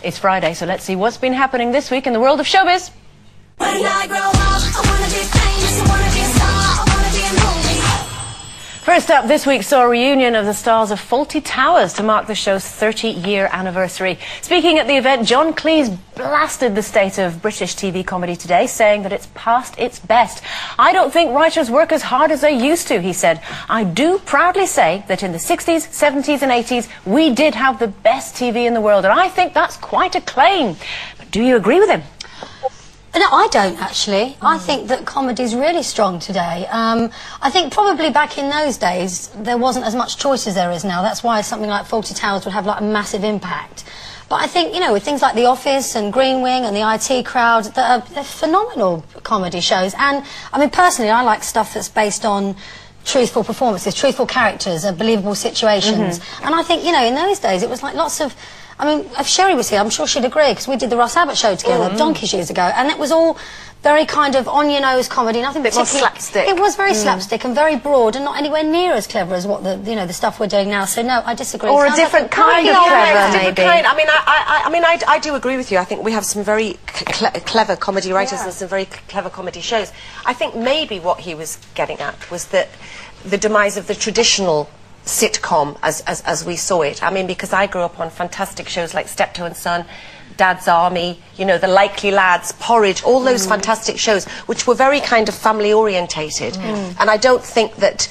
It's Friday, so let's see what's been happening this week in the world of showbiz. When I grow up, I wanna be famous, I wanna be a star, I wanna be a movie. First up, this week saw a reunion of the stars of Fawlty Towers to mark the show's 30-year anniversary. Speaking at the event, John Cleese blasted the state of British TV comedy today, saying that it's past its best. "I don't think writers work as hard as they used to," he said. "I do proudly say that in the 60s, 70s and 80s, we did have the best TV in the world, and I think that's quite a claim." But do you agree with him? No, I don't actually. I think that comedy's really strong today. I think probably back in those days there wasn't as much choice as there is now. That's why something like Fawlty Towers would have like a massive impact. But I think, you know, with things like The Office and Green Wing and the IT Crowd, they're phenomenal comedy shows. And I mean, personally, I like stuff that's based on truthful performances, truthful characters, believable situations. And I think, you know, in those days it was like lots of... I mean, if Sherry was here, I'm sure she'd agree, because we did the Ross Abbott show together donkeys years ago, and it was all very kind of on-your-nose comedy, nothing particularly... slapstick. It was very slapstick and very broad, and not anywhere near as clever as what the, you know, the stuff we're doing now. So no, I disagree. Or a different kind of clever, maybe. I mean, I do agree with you. I think we have some very clever comedy writers and some very clever comedy shows. I think maybe what he was getting at was that the demise of the traditional sitcom as we saw it. I mean, because I grew up on fantastic shows like Steptoe and Son, Dad's Army, you know, The Likely Lads, Porridge, all those fantastic shows which were very kind of family orientated. And I don't think that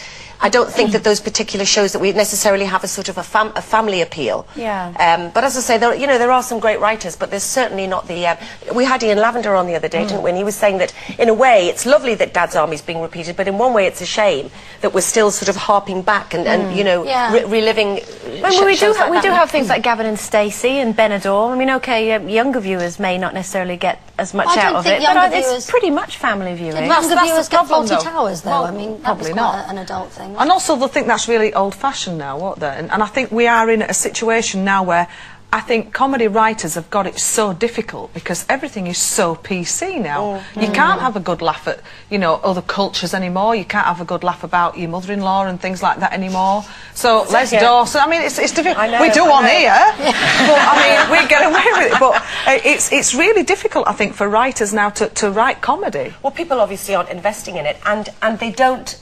those particular shows that we necessarily have a sort of a family appeal. Yeah. But as I say, there, you know, there are some great writers, but there's certainly not the... we had Ian Lavender on the other day, didn't we? And he was saying that, in a way, it's lovely that Dad's Army's being repeated, but in one way it's a shame that we're still sort of harping back and you know, reliving we do have things like Gavin and Stacey and Benidorm. I mean, okay, younger viewers may not necessarily get as much out of it, but it's pretty much family viewing. Younger viewers get Fawlty Towers, though. Well, I mean, that probably was not quite an adult thing. And also, they think that's really old-fashioned now, won't they? And I think we are in a situation now where I think comedy writers have got it so difficult because everything is so PC now. You can't have a good laugh at, you know, other cultures anymore. You can't have a good laugh about your mother-in-law and things like that anymore. So Les Dawson, I mean, it's difficult. We do on here, but I mean, we get away with it. But it's really difficult, I think, for writers now to write comedy. Well, people obviously aren't investing in it, and they don't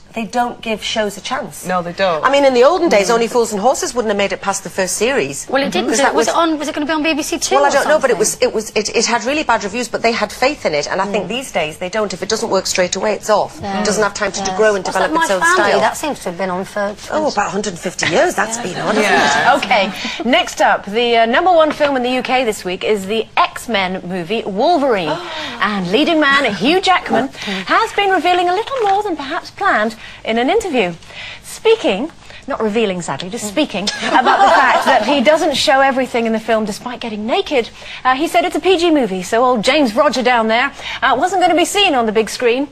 give shows a chance. No, they don't. I mean, in the olden days, Only Fools and Horses wouldn't have made it past the first series. Well, it didn't. Was it going to be on BBC Two? Well, I don't know, but it had really bad reviews, but they had faith in it, and I think these days they don't. If it doesn't work straight away, it's off. It doesn't have time to grow and develop its own style. That seems to have been on for about 150 years. That's been on. Okay, next up, the #1 film in the UK this week is the X-Men movie Wolverine, and leading man Hugh Jackman has been revealing a little more than perhaps planned in an interview. Speaking, not revealing sadly, just speaking about the fact that he doesn't show everything in the film despite getting naked. He said it's a PG movie, so old James Roger down there wasn't going to be seen on the big screen.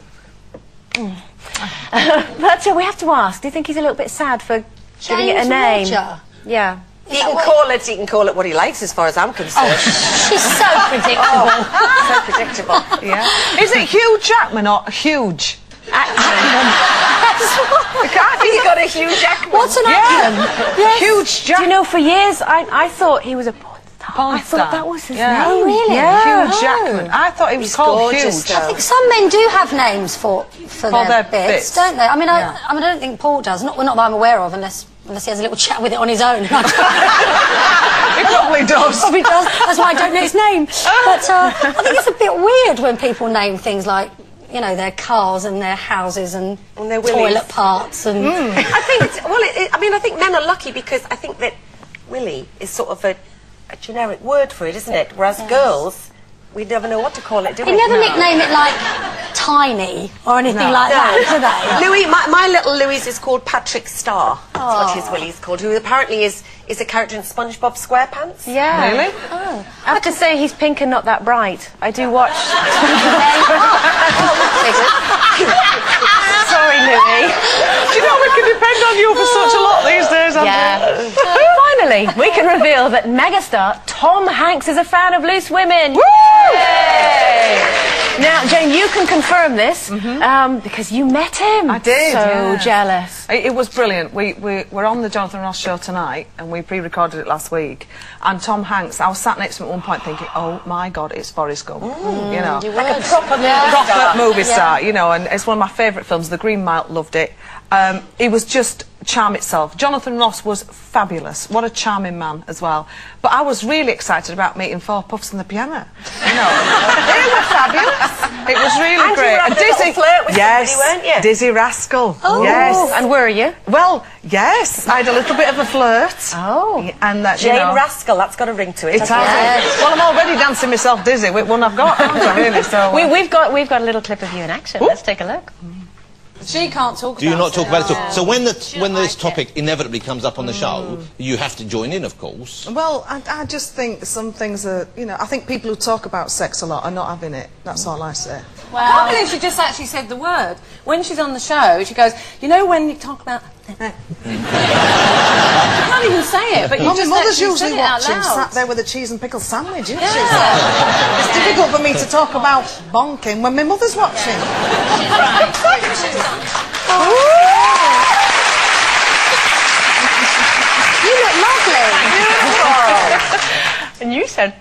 But we have to ask, do you think he's a little bit sad for giving it a name? Roger? Yeah. He can call it what he likes, as far as I'm concerned. She's so predictable. So predictable. Yeah. Is it Hugh Jackman or Huge? I think he got a Hugh Jackman. What's an acronym? Yes. Huge Jackman. Do you know, for years I thought he was a porn star. I thought that was his name. Oh, really? Yeah. Hugh Jackman. I thought he was called Huge. I think some men do have names for their bits, don't they? I mean, I don't think Paul does. Not that I'm aware of, unless he has a little chat with it on his own. He probably does. Probably does. That's why I don't know his name. But I think it's a bit weird when people name things like, you know, their cars and their houses and their toilet parts and... I think, I think men are lucky because I think that Willie is sort of a generic word for it, isn't it? Whereas girls, we never know what to call it, do we? They never nickname it like Tiny or anything like that, do they? Louis, my little Louis is called Patrick Star. That's what his Willie's called, who apparently is a character in SpongeBob SquarePants. Yeah. Really? Oh. I have to say he's pink and not that bright. I do watch... Sorry, Louis. Do you know we can depend on you for such a lot these days, Andrea? Finally, we can reveal that megastar Tom Hanks is a fan of Loose Women. Woo! Yay! Now, Jane, you can confirm this because you met him. I did. So jealous. It was brilliant. We're on the Jonothan Ross show tonight, and we pre-recorded it last week. And Tom Hanks, I was sat next to him at one point thinking, oh my God, it's Forrest Gump. You know, Like a proper movie star. You know, and it's one of my favourite films. The Green Mile, loved it. It was just charm itself. Jonothan Ross was fabulous. What a charming man as well. But I was really excited about meeting Four Puffs and the Piano. You know, they were fabulous. It was really And great. you were having a little flirt with somebody, weren't you? Dizzy Rascal. Oh. Yes. And were you? Well, yes. I had a little bit of a flirt. Oh. And that, Jane you know, Rascal, that's got a ring to it. it has. Well, I'm already dancing myself dizzy with one I've got, haven't I, really? So, We've got a little clip of you in action. Let's take a look. She can't talk about it. Do you not talk about it at all? So when this topic inevitably comes up on the show, you have to join in, of course. well, I just think some things are, you know, I think people who talk about sex a lot are not having it. That's all I say. I can't believe she just actually said the word. When she's on the show, she goes, you know when you talk about... You can't even say it, but you Well, my just mother's actually usually said it out watching, loud. sat there with a cheese and pickle sandwich, isn't she? So it's difficult for me to talk about bonking when my mother's watching. You look lovely. And you said,